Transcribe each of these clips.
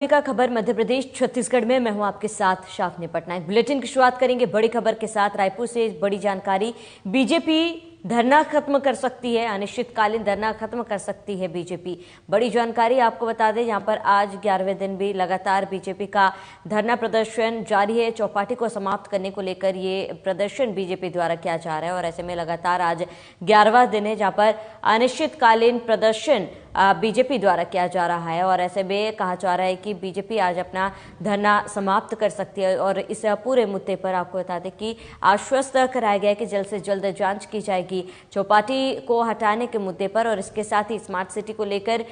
का खबर मध्य प्रदेश छत्तीसगढ़ में मैं हूं आपके साथ शाफनी पटनायक। बुलेटिन की शुरुआत करेंगे बड़ी खबर के साथ। रायपुर से बड़ी जानकारी। बीजेपी धरना खत्म कर सकती है, अनिश्चितकालीन धरना खत्म कर सकती है बीजेपी। बड़ी जानकारी आपको बता दें, यहां पर आज 11वें दिन भी लगातार बीजेपी का धरना प्रदर्शन जारी है। चौपाटी को समाप्त करने को लेकर ये प्रदर्शन बीजेपी द्वारा किया जा रहा है और ऐसे में लगातार आज 11वां दिन है जहां पर अनिश्चितकालीन प्रदर्शन बीजेपी द्वारा किया जा रहा है और ऐसे में कहा जा रहा है कि बीजेपी आज अपना धरना समाप्त कर सकती है। और इस पूरे मुद्दे पर आपको बता दें कि आश्वस्त कराया गया है कि जल्द से जल्द जांच की जाएगी चौपाटी को हटाने के मुद्दे पर, और इसके साथ ही स्मार्ट सिटी को लेकर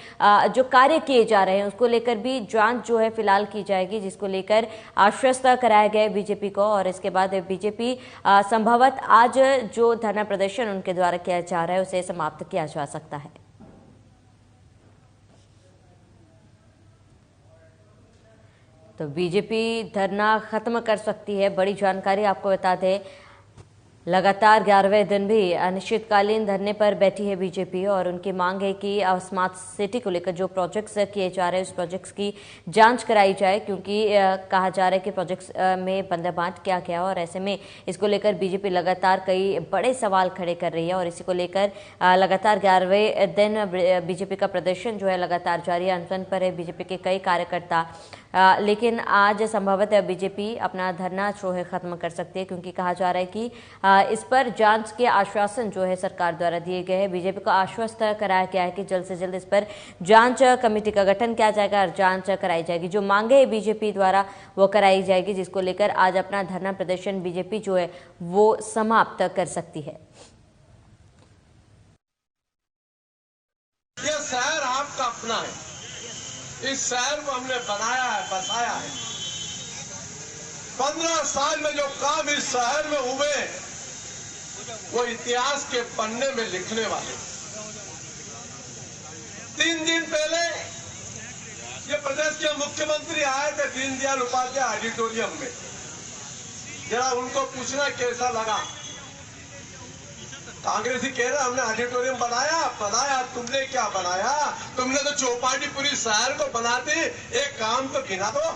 जो कार्य किए जा रहे हैं उसको लेकर भी जांच जो है फिलहाल की जाएगी, जिसको लेकर आश्वस्त कराया गया है बीजेपी को। और इसके बाद बीजेपी संभवत आज जो धरना प्रदर्शन उनके द्वारा किया जा रहा है उसे समाप्त किया जा सकता है। तो बीजेपी धरना खत्म कर सकती है, बड़ी जानकारी आपको बता दें। लगातार 11वें दिन भी अनिश्चितकालीन धरने पर बैठी है बीजेपी और उनकी मांग है कि स्मार्ट सिटी को लेकर जो प्रोजेक्ट्स किए जा रहे हैं उस प्रोजेक्ट्स की जांच कराई जाए, क्योंकि कहा जा रहा है कि प्रोजेक्ट्स में बंदरबांट किया गया और ऐसे में इसको लेकर बीजेपी लगातार कई बड़े सवाल खड़े कर रही है। और इसी को लेकर लगातार 11वें दिन बीजेपी का प्रदर्शन जो है लगातार जारी अनशन पर है बीजेपी के कई कार्यकर्ता। लेकिन आज संभवतः बीजेपी अपना धरना जो है खत्म कर सकती है, क्योंकि कहा जा रहा है कि इस पर जांच के आश्वासन जो है सरकार द्वारा दिए गए हैं। बीजेपी को आश्वस्त कराया गया है कि जल्द से जल्द इस पर जांच कमेटी का गठन किया जाएगा और जांच कराई जाएगी। जो मांगे है बीजेपी द्वारा वो कराई जाएगी, जिसको लेकर आज अपना धरना प्रदर्शन बीजेपी जो है वो समाप्त कर सकती है। ये शहर आपका अपना है, इस शहर को हमने बनाया है, बसाया है। 15 साल में जो काम इस शहर में हुए वो इतिहास के पन्ने में लिखने वाले। 3 दिन पहले ये प्रदेश के मुख्यमंत्री आए थे दीनदयाल उपाध्याय ऑडिटोरियम में। जरा उनको पूछना कैसा लगा। कांग्रेसी कह रहे हमने ऑडिटोरियम बनाया, तुमने क्या बनाया? तुमने तो चौपाटी पूरी शहर को बना दी, एक काम तो गिना दो।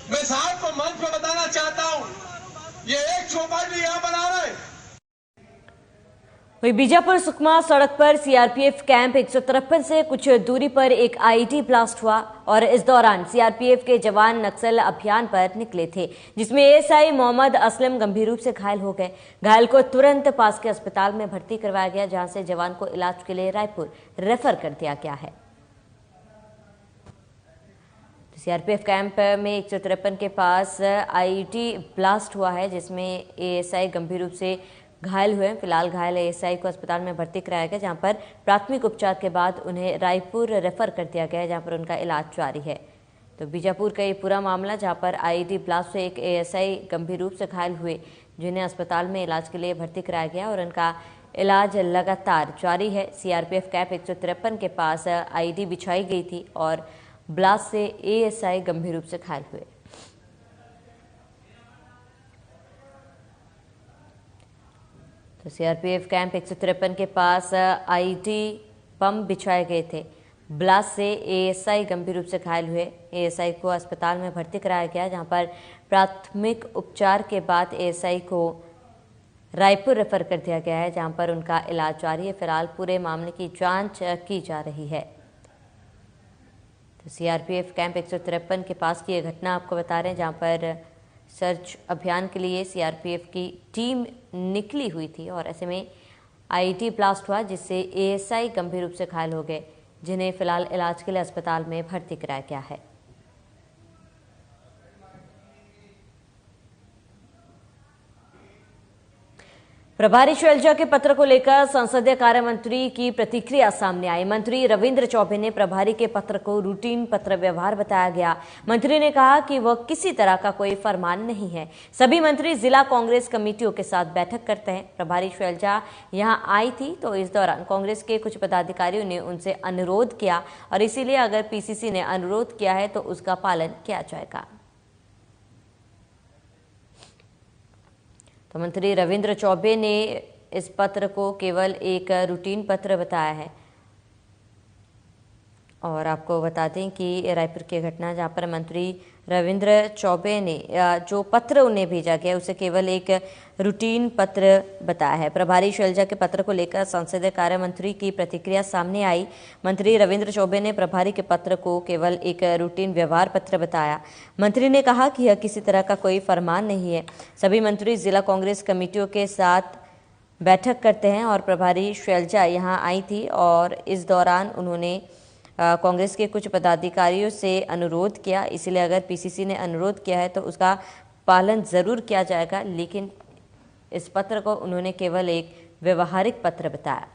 मैं साहब को मंच पर बताना चाहता हूं, ये एक चौपाटी यहां बना रहे। वही बीजापुर सुकमा सड़क पर सीआरपीएफ कैंप 153 से कुछ दूरी पर एक आईईडी ब्लास्ट हुआ और इस दौरान सीआरपीएफ के जवान नक्सल अभियान पर निकले थे, जिसमें एएसआई मोहम्मद असलम गंभीर रूप से घायल हो गए। घायल को तुरंत पास के अस्पताल में भर्ती करवाया गया, जहां से जवान को इलाज के लिए रायपुर रेफर कर दिया गया है। सीआरपीएफ कैंप में 153 के पास आईईडी ब्लास्ट हुआ है, जिसमें एएसआई गंभीर रूप से घायल हुए। फिलहाल घायल एएसआई को अस्पताल में भर्ती कराया गया, जहां पर प्राथमिक उपचार के बाद उन्हें रायपुर रेफर कर दिया गया है, जहां पर उनका इलाज जारी है। तो बीजापुर का ये पूरा मामला, जहां पर आईईडी ब्लास्ट से एक एएसआई गंभीर रूप से घायल हुए, जिन्हें अस्पताल में इलाज के लिए भर्ती कराया गया और उनका इलाज लगातार जारी है। सीआरपीएफ कैंप 153 के पास आईईडी बिछाई गई थी और ब्लास्ट से एएसआई गंभीर रूप से घायल हुए। तो सीआरपीएफ कैंप 153 के पास आईईडी बम बिछाए गए थे। ब्लास्ट से एएसआई गंभीर रूप से घायल हुए। एएसआई को अस्पताल में भर्ती कराया गया, जहां पर प्राथमिक उपचार के बाद एएसआई को रायपुर रेफर कर दिया गया है, जहां पर उनका इलाज जारी है। फिलहाल पूरे मामले की जांच की जा रही है। तो सीआरपीएफ कैंप 153 के पास की यह घटना आपको बता रहे हैं, जहां पर सर्च अभियान के लिए सीआरपीएफ की टीम निकली हुई थी और ऐसे में आईईडी ब्लास्ट हुआ, जिससे एएसआई गंभीर रूप से घायल हो गए, जिन्हें फिलहाल इलाज के लिए अस्पताल में भर्ती कराया गया है। प्रभारी शैलजा के पत्र को लेकर संसदीय कार्य मंत्री की प्रतिक्रिया सामने आई। मंत्री रविंद्र चौबे ने प्रभारी के पत्र को रूटीन पत्र व्यवहार बताया गया। मंत्री ने कहा कि वह किसी तरह का कोई फरमान नहीं है। सभी मंत्री जिला कांग्रेस कमेटियों के साथ बैठक करते हैं। प्रभारी शैलजा यहां आई थी तो इस दौरान कांग्रेस के कुछ पदाधिकारियों ने उनसे अनुरोध किया और इसीलिए अगर पीसीसी ने अनुरोध किया है तो उसका पालन किया जाएगा। तो मंत्री रविंद्र चौबे ने इस पत्र को केवल एक रूटीन पत्र बताया है और आपको बता दें कि रायपुर की घटना जहां पर मंत्री रविंद्र चौबे ने जो पत्र उन्हें भेजा गया उसे केवल एक रूटीन पत्र बताया है। प्रभारी शैलजा के पत्र को लेकर संसदीय कार्य मंत्री की प्रतिक्रिया सामने आई। मंत्री रविंद्र चौबे ने प्रभारी के पत्र को केवल एक रूटीन व्यवहार पत्र बताया। मंत्री ने कहा कि यह किसी तरह का कोई फरमान नहीं है। सभी मंत्री जिला कांग्रेस कमेटियों के साथ बैठक करते हैं और प्रभारी शैलजा यहां आई थी और इस दौरान उन्होंने कांग्रेस के कुछ पदाधिकारियों से अनुरोध किया। इसलिए अगर पीसीसी ने अनुरोध किया है तो उसका पालन जरूर किया जाएगा, लेकिन इस पत्र को उन्होंने केवल एक व्यवहारिक पत्र बताया।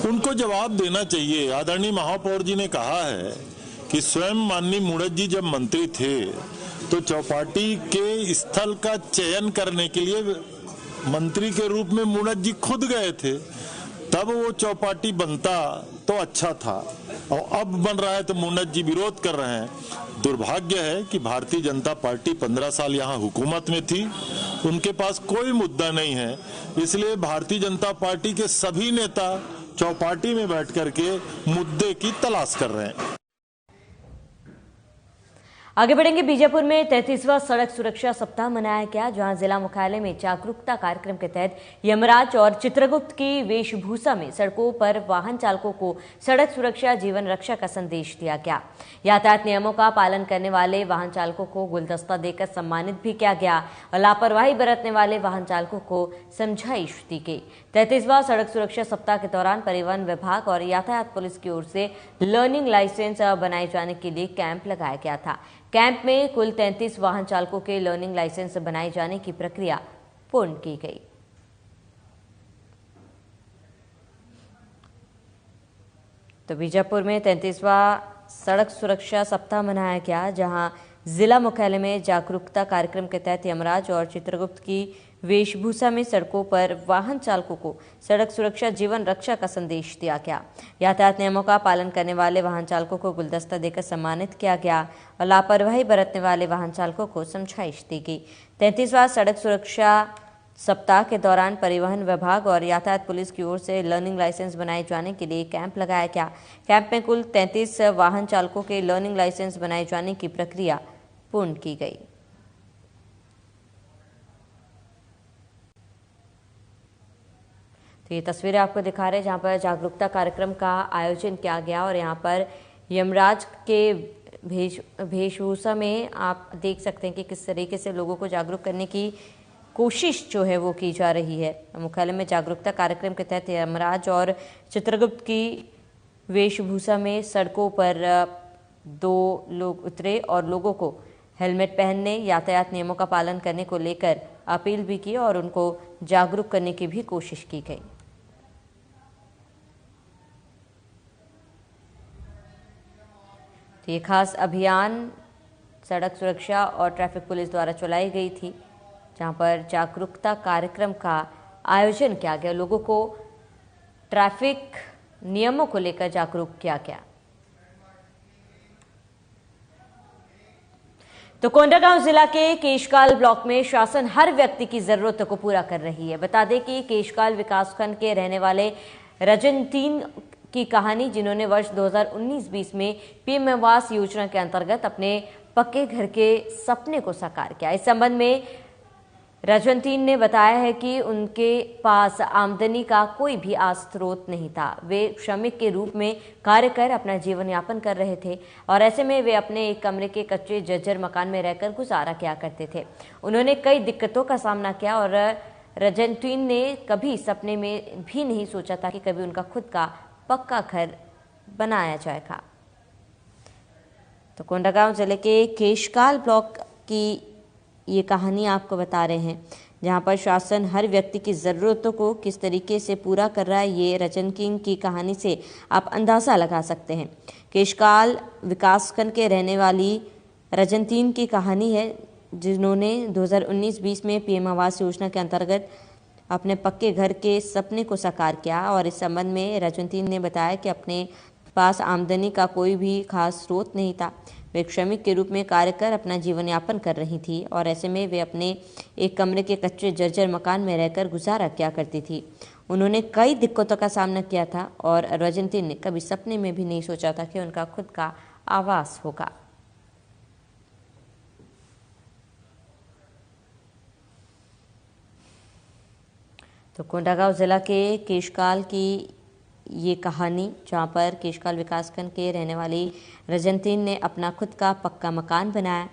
उनको जवाब देना चाहिए। आदरणीय महापौर जी ने कहा है कि स्वयं माननीय मूणत जी जब मंत्री थे तो चौपाटी के स्थल का चयन करने के लिए मंत्री के रूप में मूणत जी खुद गए थे, तब वो चौपाटी बनता तो अच्छा था, और अब बन रहा है तो मूणत जी विरोध कर रहे हैं। दुर्भाग्य है कि भारतीय जनता पार्टी 15 साल यहाँ हुकूमत में थी, उनके पास कोई मुद्दा नहीं है, इसलिए भारतीय जनता पार्टी के सभी नेता चौपाटी में बैठ करके मुद्दे की तलाश कर रहे हैं। आगे बढ़ेंगे। बीजापुर में 33वां सड़क सुरक्षा सप्ताह मनाया गया, जहां जिला मुख्यालय में जागरूकता कार्यक्रम के तहत यमराज और चित्रगुप्त की वेशभूषा में सड़कों पर वाहन चालकों को सड़क सुरक्षा जीवन रक्षा का संदेश दिया गया। यातायात नियमों का पालन करने वाले वाहन चालकों को गुलदस्ता देकर सम्मानित भी किया गया और लापरवाही बरतने वाले वाहन चालकों को समझाइश दी गई। 33वां सड़क सुरक्षा सप्ताह के दौरान परिवहन विभाग और यातायात पुलिस की ओर से लर्निंग लाइसेंस बनाए जाने के लिए कैंप लगाया गया था। कैंप में कुल 33 वाहन चालकों के लर्निंग लाइसेंस बनाए जाने की प्रक्रिया पूर्ण की गई। तो बीजापुर में 33वां सड़क सुरक्षा सप्ताह मनाया गया, जहां जिला मुख्यालय में जागरूकता कार्यक्रम के तहत यमराज और चित्रगुप्त की वेशभूषा में सड़कों पर वाहन चालकों को सड़क सुरक्षा जीवन रक्षा का संदेश दिया गया। यातायात नियमों का पालन करने वाले वाहन चालकों को गुलदस्ता देकर सम्मानित किया गया और लापरवाही बरतने वाले वाहन चालकों को समझाइश दी गई। 33वां सड़क सुरक्षा सप्ताह के दौरान परिवहन विभाग और यातायात पुलिस की ओर से लर्निंग लाइसेंस बनाए जाने के लिए कैंप लगाया गया। कैंप में कुल 33 वाहन चालकों के लर्निंग लाइसेंस बनाए जाने की प्रक्रिया पूर्ण की गई। तो ये तस्वीरें आपको दिखा रहे हैं जहाँ पर जागरूकता कार्यक्रम का आयोजन किया गया और यहाँ पर यमराज के वेशभूषा में आप देख सकते हैं कि किस तरीके से लोगों को जागरूक करने की कोशिश जो है वो की जा रही है। मुख्यालय में जागरूकता कार्यक्रम के तहत यमराज और चित्रगुप्त की वेशभूषा में सड़कों पर 2 लोग उतरे और लोगों को हेलमेट पहनने, यातायात नियमों का पालन करने को लेकर अपील भी की और उनको जागरूक करने की भी कोशिश की गई। तो ये खास अभियान सड़क सुरक्षा और ट्रैफिक पुलिस द्वारा चलाई गई थी, जहां पर जागरूकता कार्यक्रम का आयोजन किया गया। लोगों को ट्रैफिक नियमों को लेकर जागरूक किया गया। तो कोंडागांव जिला के केशकाल ब्लॉक में शासन हर व्यक्ति की जरूरतों को पूरा कर रही है। बता दें कि केशकाल विकासखंड के रहने वाले रजनतीन की कहानी, जिन्होंने वर्ष 2019-20 में पीएम आवास योजना के अंतर्गत अपने पक्के घर के सपने को साकार किया। इस संबंध में रजवंतीन ने बताया है कि उनके पास आमदनी का कोई भी स्रोत नहीं था। वे श्रमिक के रूप में कार्य कर अपना जीवन यापन कर रहे थे और ऐसे में वे अपने एक कमरे के कच्चे जर्जर मकान में रहकर गुजारा किया करते थे। उन्होंने कई दिक्कतों का सामना किया और रजवंतीन ने कभी सपने में भी नहीं सोचा था कि कभी उनका खुद का पक्का घर बनाया जाएगा। तो कोंडागांव जिले के केशकाल ब्लॉक की ये कहानी आपको बता रहे हैं, जहां पर शासन हर व्यक्ति की ज़रूरतों को किस तरीके से पूरा कर रहा है। ये रजनतीन की कहानी से आप अंदाज़ा लगा सकते हैं। केशकाल विकासखंड के रहने वाली रजनतीन की कहानी है, जिन्होंने 2019-20 में पीएम आवास योजना के अंतर्गत अपने पक्के घर के सपने को साकार किया और इस संबंध में रजनतीन ने बताया कि अपने पास आमदनी का कोई भी खास स्रोत नहीं था। वे श्रमिक के रूप में कार्य कर अपना जीवन यापन कर रही थी और ऐसे में वे अपने एक कमरे के कच्चे जर्जर मकान में रहकर गुजारा किया करती थी। उन्होंने कई दिक्कतों का सामना किया था और रजंती ने कभी सपने में भी नहीं सोचा था कि उनका खुद का आवास होगा। तो कोंडागांव जिला के केशकाल की ये कहानी, जहाँ पर केशकाल विकासखंड के रहने वाली रजंतीन ने अपना खुद का पक्का मकान बनाया।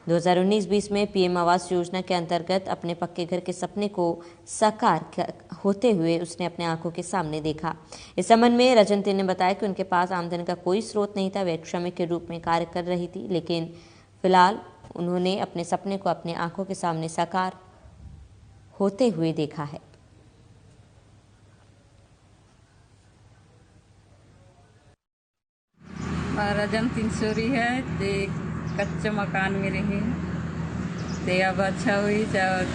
2019-20 में पीएम आवास योजना के अंतर्गत अपने पक्के घर के सपने को साकार होते हुए उसने अपने आंखों के सामने देखा। इस संबंध में रजंतीन ने बताया कि उनके पास आमदनी का कोई स्रोत नहीं था। वे एक श्रमिक के रूप में कार्य कर रही थी, लेकिन फिलहाल उन्होंने अपने सपने को अपने आंखों के सामने साकार होते हुए देखा है। रजंतीन सोरी है ते कच्चे मकान में रही ते अब अच्छा हुई जब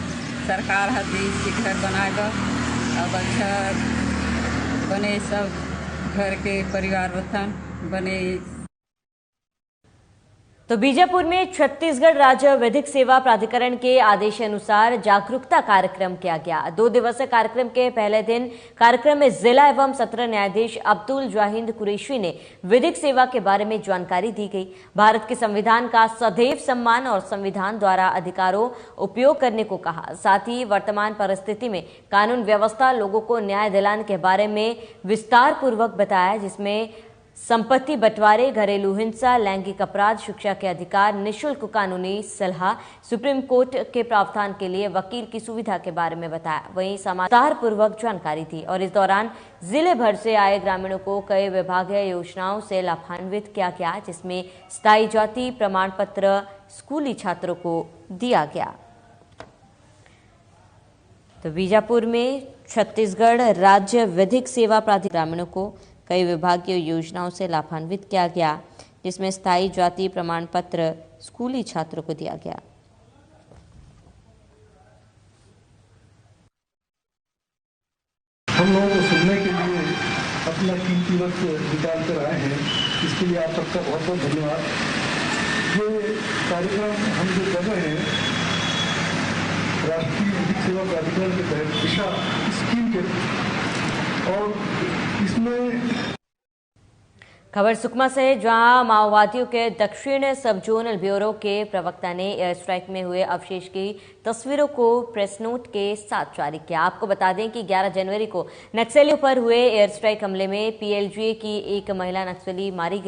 सरकार हती घर बनाएगा। अब अच्छा बने, सब घर के परिवार वतन बने। तो बीजापुर में छत्तीसगढ़ राज्य विधिक सेवा प्राधिकरण के आदेश अनुसार जागरूकता कार्यक्रम किया गया। 2 दिवसीय कार्यक्रम के पहले दिन कार्यक्रम में जिला एवं सत्र न्यायाधीश अब्दुल जाहिद कुरैशी ने विधिक सेवा के बारे में जानकारी दी गई। भारत के संविधान का सदैव सम्मान और संविधान द्वारा अधिकारों उपयोग करने को कहा। साथ ही वर्तमान परिस्थिति में कानून व्यवस्था लोगों को न्याय दिलाने के बारे में विस्तार पूर्वक बताया, जिसमें संपत्ति बंटवारे, घरेलू हिंसा, लैंगिक अपराध, शिक्षा के अधिकार, निःशुल्क कानूनी सलाह, सुप्रीम कोर्ट के प्रावधान के लिए वकील की सुविधा के बारे में बताया। वहीं समाचार पूर्वक जानकारी थी और इस दौरान जिले भर से आए ग्रामीणों को कई विभागीय योजनाओं से लाभान्वित किया गया, जिसमें स्थायी जाति प्रमाण पत्र स्कूली छात्रों को दिया गया। तो बीजापुर में छत्तीसगढ़ राज्य विधिक सेवा प्राधिकरण ग्रामीणों को कई विभागीय योजनाओं से लाभान्वित किया गया, जिसमें स्थायी जाति प्रमाण पत्र स्कूली छात्रों को दिया गया। हम लोगों को सुनने के लिए अपना कीमती वक्त निकाल कर आए हैं, इसके लिए आप सबका बहुत बहुत धन्यवाद। ये कार्यक्रम हम जो कर रहे हैं राष्ट्रीय विधिक सेवा प्राधिकरण के तहत दिशा स्कीम के, और इसमें खबर सुकमा से, जहां माओवादियों के दक्षिण सब जोनल ब्यूरो के प्रवक्ता ने एयर स्ट्राइक में हुए अवशेष की तस्वीरों को प्रेस नोट के साथ जारी किया। आपको बता दें कि 11 जनवरी को नक्सलियों पर हुए एयर स्ट्राइक हमले में पीएलजीए की एक महिला नक्सली मारी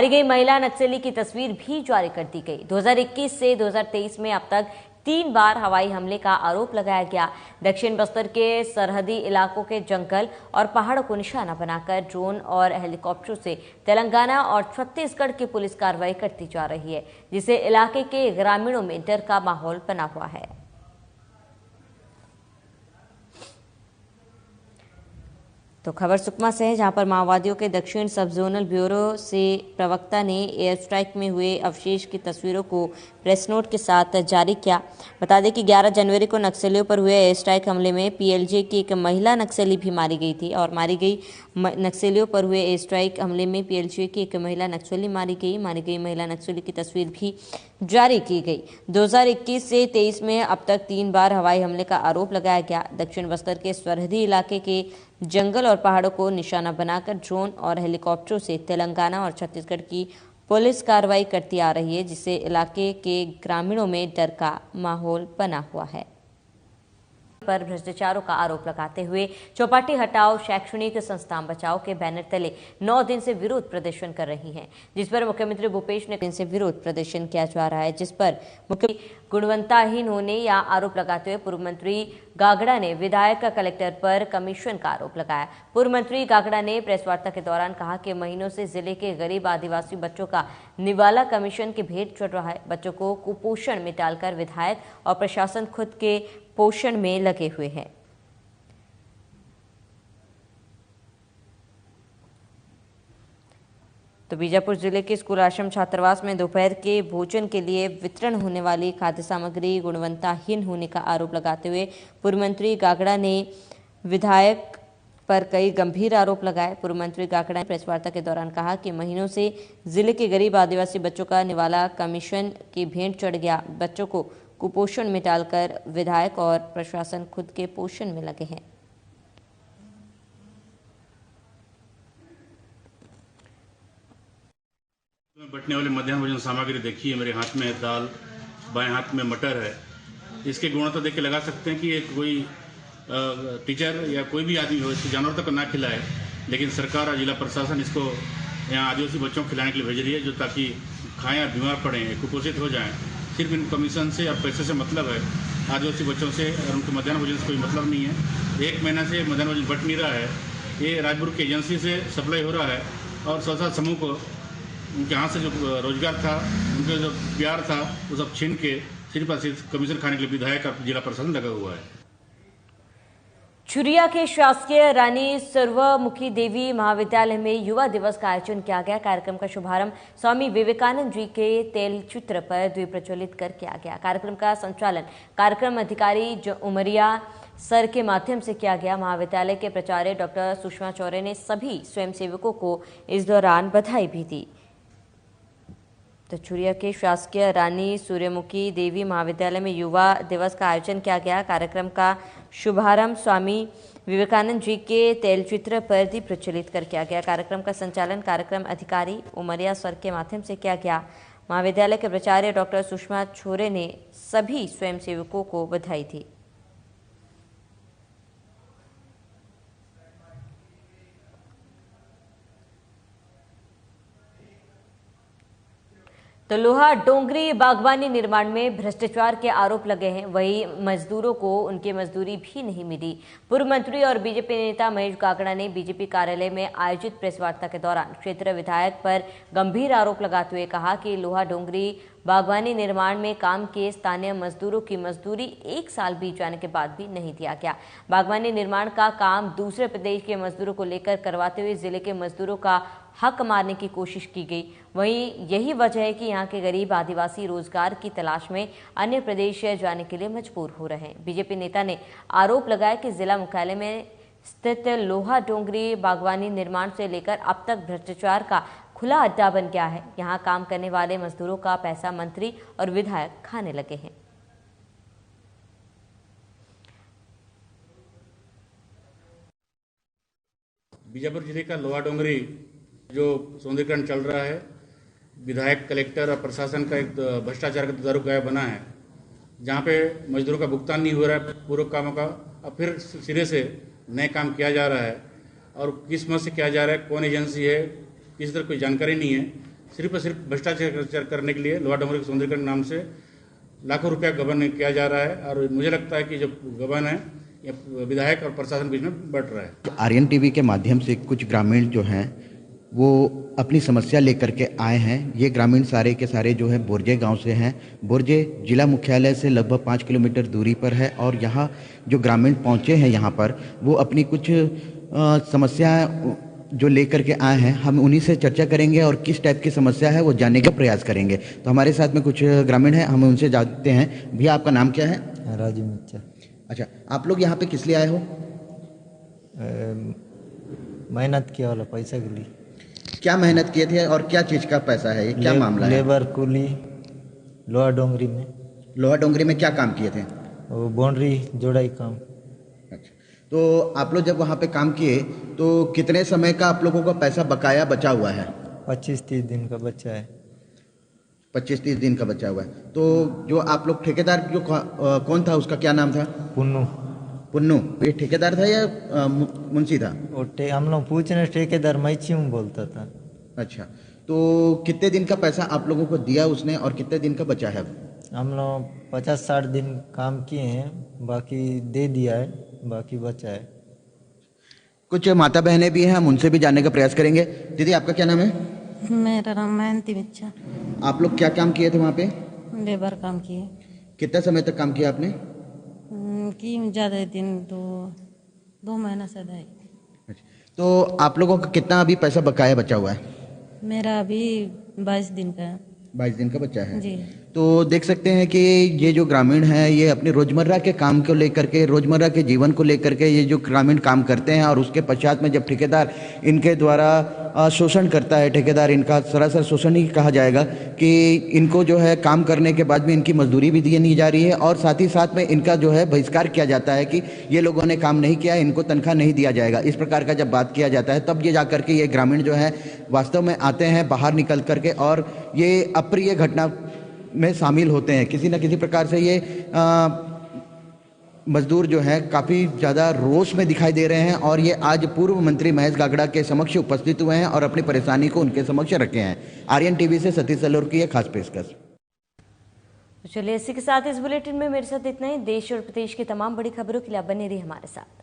गई महिला नक्सली की तस्वीर भी जारी कर दी गई। 2021 से 2023 में अब तक 3 बार हवाई हमले का आरोप लगाया गया। दक्षिण बस्तर के सरहदी इलाकों के जंगल और पहाड़ों को निशाना बनाकर ड्रोन और हेलीकॉप्टरों से तेलंगाना और छत्तीसगढ़ की पुलिस कार्रवाई करती जा रही है, जिससे इलाके के ग्रामीणों में डर का माहौल बना हुआ है। तो खबर सुकमा से है, जहां पर माओवादियों के दक्षिण सब जोनल ब्यूरो से प्रवक्ता ने एयर स्ट्राइक में हुए अवशेष की तस्वीरों को प्रेस नोट के साथ जारी किया। बता दें कि 11 जनवरी को नक्सलियों पर हुए एयर स्ट्राइक हमले में पीएलजे की एक महिला नक्सली भी मारी गई थी और मारी गई नक्सलियों पर हुए एयर स्ट्राइक हमले में पीएलजे की एक महिला नक्सली मारी गई महिला नक्सली की तस्वीर भी जारी की गई। 2021 से 23 में अब तक 3 बार हवाई हमले का आरोप लगाया गया। दक्षिण बस्तर के सरहदी इलाके के जंगल और पहाड़ों को निशाना बनाकर ड्रोन और हेलीकॉप्टरों से तेलंगाना और छत्तीसगढ़ की पुलिस कार्रवाई करती आ रही है, जिससे इलाके के ग्रामीणों में डर का माहौल बना हुआ है। पर भ्रष्टाचारों का आरोप लगाते हुए चौपाटी हटाओ शैक्षणिक संस्थान बचाओ के बैनर तले 9 दिन से विरोध प्रदर्शन कर रही हैं, जिस पर मुख्यमंत्री भूपेश ने दिन से विरोध प्रदर्शन किया जा रहा है, जिस पर मुख्यमंत्री गुणवत्ताहीन होने या आरोप लगाते हुए पूर्व मंत्री गागड़ा ने विधायक कलेक्टर पर कमीशन का आरोप लगाया। पूर्व मंत्री गागड़ा ने प्रेस वार्ता के दौरान कहा कि महीनों से जिले के गरीब आदिवासी बच्चों का निवाला कमीशन की भेंट चढ़ रहा है। बच्चों को कुपोषण में डालकर विधायक और प्रशासन खुद के पोषण में लगे हुए हैं। तो बीजापुर जिले के स्कूल आश्रम छात्रावास में दोपहर के भोजन के लिए वितरण होने वाली खाद्य सामग्री गुणवत्ताहीन होने का आरोप लगाते हुए पूर्व मंत्री गागड़ा ने विधायक पर कई गंभीर आरोप लगाए। पूर्व मंत्री काकड़ा ने प्रेस वार्ता के दौरान कहा कि महीनों से जिले के गरीब आदिवासी बच्चों का निवाला कमीशन की भेंट चढ़ गया। बच्चों को कुपोषण में डालकर विधायक और प्रशासन खुद के पोषण में लगे हैं। बटने वाले मध्याह्न भोजन सामग्री देखिए, मेरे हाथ में है दाल, बाएं हाथ में मटर है। इसके गुणवत्ता देख के लगा सकते हैं कि ये कोई टीचर या कोई भी आदमी हो इसको जानवर तक ना खिलाए, लेकिन सरकार और जिला प्रशासन इसको यहाँ आदिवासी बच्चों को खिलाने के लिए भेज रही है, जो ताकि खाएं और बीमार पड़ें, कुपोषित हो जाएं। सिर्फ इन कमीशन से और पैसे से मतलब है, आदिवासी बच्चों से और उनके मध्याह्न भोजन से कोई मतलब नहीं है। 1 महीना से मध्याह्न भोजन बट नहीं रहा है। ये राजपुर की एजेंसी से सप्लाई हो रहा है और स्वच्छता समूह को उनके हाथ से जो रोजगार था, उनका जो प्यार था, वो सब छीन के सिर्फ और सिर्फ कमीशन खाने के लिए विधायक और जिला प्रशासन लगा हुआ है। चुरिया के शासकीय रानी सर्वमुखी देवी महाविद्यालय में युवा दिवस का आयोजन किया गया। कार्यक्रम का शुभारंभ स्वामी विवेकानंद जी के तेल चित्र पर द्वीप प्रज्वलित कर किया गया। कार्यक्रम का संचालन कार्यक्रम अधिकारी उमरिया सर के माध्यम से किया गया। महाविद्यालय के प्राचार्य डॉक्टर सुषमा चौरे ने सभी स्वयंसेवकों को इस दौरान बधाई भी दी। तो चुरिया के शासकीय रानी सूर्यमुखी देवी महाविद्यालय में युवा दिवस का आयोजन किया गया। कार्यक्रम का शुभारंभ स्वामी विवेकानंद जी के तैलचित्र पर दीप प्रज्वलित कर किया गया। कार्यक्रम का संचालन कार्यक्रम अधिकारी उमरिया सर के माध्यम से किया गया। महाविद्यालय के प्राचार्य डॉक्टर सुषमा छोरे ने सभी स्वयंसेवकों को बधाई दी। तो लोहा डोंगरी बागवानी निर्माण में भ्रष्टाचार के आरोप लगे हैं, वहीं मजदूरों को उनकी मजदूरी भी नहीं मिली। पूर्व मंत्री और बीजेपी नेता महेश काकड़ा ने बीजेपी कार्यालय में आयोजित प्रेस वार्ता के दौरान क्षेत्र विधायक पर गंभीर आरोप लगाते हुए कहा कि लोहा डोंगरी बागवानी निर्माण में काम किए स्थानीय मजदूरों की मजदूरी 1 साल बीत जाने के बाद भी नहीं दिया गया। बागवानी निर्माण का काम दूसरे प्रदेश के मजदूरों को लेकर करवाते हुए जिले के मजदूरों का हक मारने की कोशिश की गई। वहीं यही वजह है कि यहाँ के गरीब आदिवासी रोजगार की तलाश में अन्य प्रदेश जाने के लिए मजबूर हो रहे हैं। बीजेपी नेता ने आरोप लगाया कि जिला मुख्यालय में स्थित लोहा डोंगरी बागवानी निर्माण से लेकर अब तक भ्रष्टाचार का खुला अड्डा बन गया है। यहाँ काम करने वाले मजदूरों का पैसा मंत्री और विधायक खाने लगे हैं। बीजापुर जिले का लोहा डोंगरी जो सौंदर्यीकरण चल रहा है, विधायक, कलेक्टर और प्रशासन का एक भ्रष्टाचार का दुधारू गाय बना है, जहाँ पे मजदूरों का भुगतान नहीं हो रहा है पूर्व कामों का, अब फिर सिरे से नए काम किया जा रहा है और किस मत से किया जा रहा है, कौन एजेंसी है, किसी तरह कोई जानकारी नहीं है। सिर्फ और सिर्फ भ्रष्टाचार करने के लिए लोहा डोंगरी के सौंदर्यीकरण नाम से लाखों रुपया गबन किया जा रहा है और मुझे लगता है कि जो गबन है ये विधायक और प्रशासन बीच में बढ़ रहा है। आर्यन टीवी के माध्यम से कुछ ग्रामीण जो हैं वो अपनी समस्या लेकर के आए हैं। ये ग्रामीण सारे के सारे जो है बोरजे गांव से हैं। बोरजे जिला मुख्यालय से लगभग 5 किलोमीटर दूरी पर है और यहाँ जो ग्रामीण पहुँचे हैं यहाँ पर वो अपनी कुछ समस्या जो लेकर के आए हैं, हम उन्हीं से चर्चा करेंगे और किस टाइप की समस्या है वो जानने का प्रयास करेंगे। तो हमारे साथ में कुछ ग्रामीण हैं, हम उनसे जानते हैं। भैया आपका नाम क्या है? राजू मिर्चा। अच्छा, आप लोग यहाँ पे किस लिए आए हो? मेहनत किया वाला पैसा के लिए। क्या मेहनत किए थे और क्या चीज़ का पैसा है, ये क्या मामला है? लेबर कुली लोहा डोंगरी में। लोहा डोंगरी में क्या काम किए थे? वो बाउंड्री जोड़ाई काम। अच्छा, तो आप लोग जब वहाँ पे काम किए तो कितने समय का आप लोगों का पैसा बकाया बचा हुआ है? 25-30 दिन का बचा है। 25-30 दिन का बचा हुआ है। तो जो आप लोग ठेकेदार जो कौन था, उसका क्या नाम था? पुन्नू। पुन्नू ये ठेकेदार था या मुंशी था? हम लोग पूछने ठेकेदार मैची हूँ बोलता था। अच्छा, तो कितने दिन का पैसा आप लोगों को दिया उसने और कितने दिन का बचा है? हम लोग 50-60 दिन काम किए हैं, बाकी दे दिया है, बाकी बचा है। कुछ माता बहनें भी हैं, हम उनसे भी जानने का प्रयास करेंगे। दीदी आपका क्या नाम है? मेरा नाम मयंती मिर्चा। आप लोग क्या काम किए थे वहाँ पे? लेबर काम किए। कितना समय तक काम किया आपने? की ज़्यादा दिन, 2 महीना से है। तो आप लोगों का कितना अभी पैसा बकाया बचा हुआ है? मेरा अभी 22 दिन का है। 22 दिन का बचा है जी। तो देख सकते हैं कि ये जो ग्रामीण हैं ये अपने रोजमर्रा के काम को लेकर के, रोजमर्रा के जीवन को लेकर के ये जो ग्रामीण काम करते हैं, और उसके पश्चात में जब ठेकेदार इनके द्वारा शोषण करता है, ठेकेदार इनका सरासर शोषण ही कहा जाएगा कि इनको जो है काम करने के बाद में इनकी मजदूरी भी दी नहीं जा रही है, और साथ ही साथ में इनका जो है बहिष्कार किया जाता है कि ये लोगों ने काम नहीं किया, इनको तनख्वाह नहीं दिया जाएगा। इस प्रकार का जब बात किया जाता है तब ये जाकर के ये ग्रामीण जो है वास्तव में आते हैं बाहर निकल करके, और ये अप्रिय घटना में शामिल होते हैं। किसी न किसी प्रकार से ये मजदूर जो है काफ़ी ज़्यादा रोष में दिखाई दे रहे हैं, और ये आज पूर्व मंत्री महेश गागड़ा के समक्ष उपस्थित हुए हैं और अपनी परेशानी को उनके समक्ष रखे हैं। आर्यन टीवी से सतीश सलोर की एक खास पेशकश। चलिए इसी के साथ इस बुलेटिन में मेरे साथ इतना ही। देश और प्रदेश की तमाम बड़ी खबरों के लिए आप बने रहिए हमारे साथ।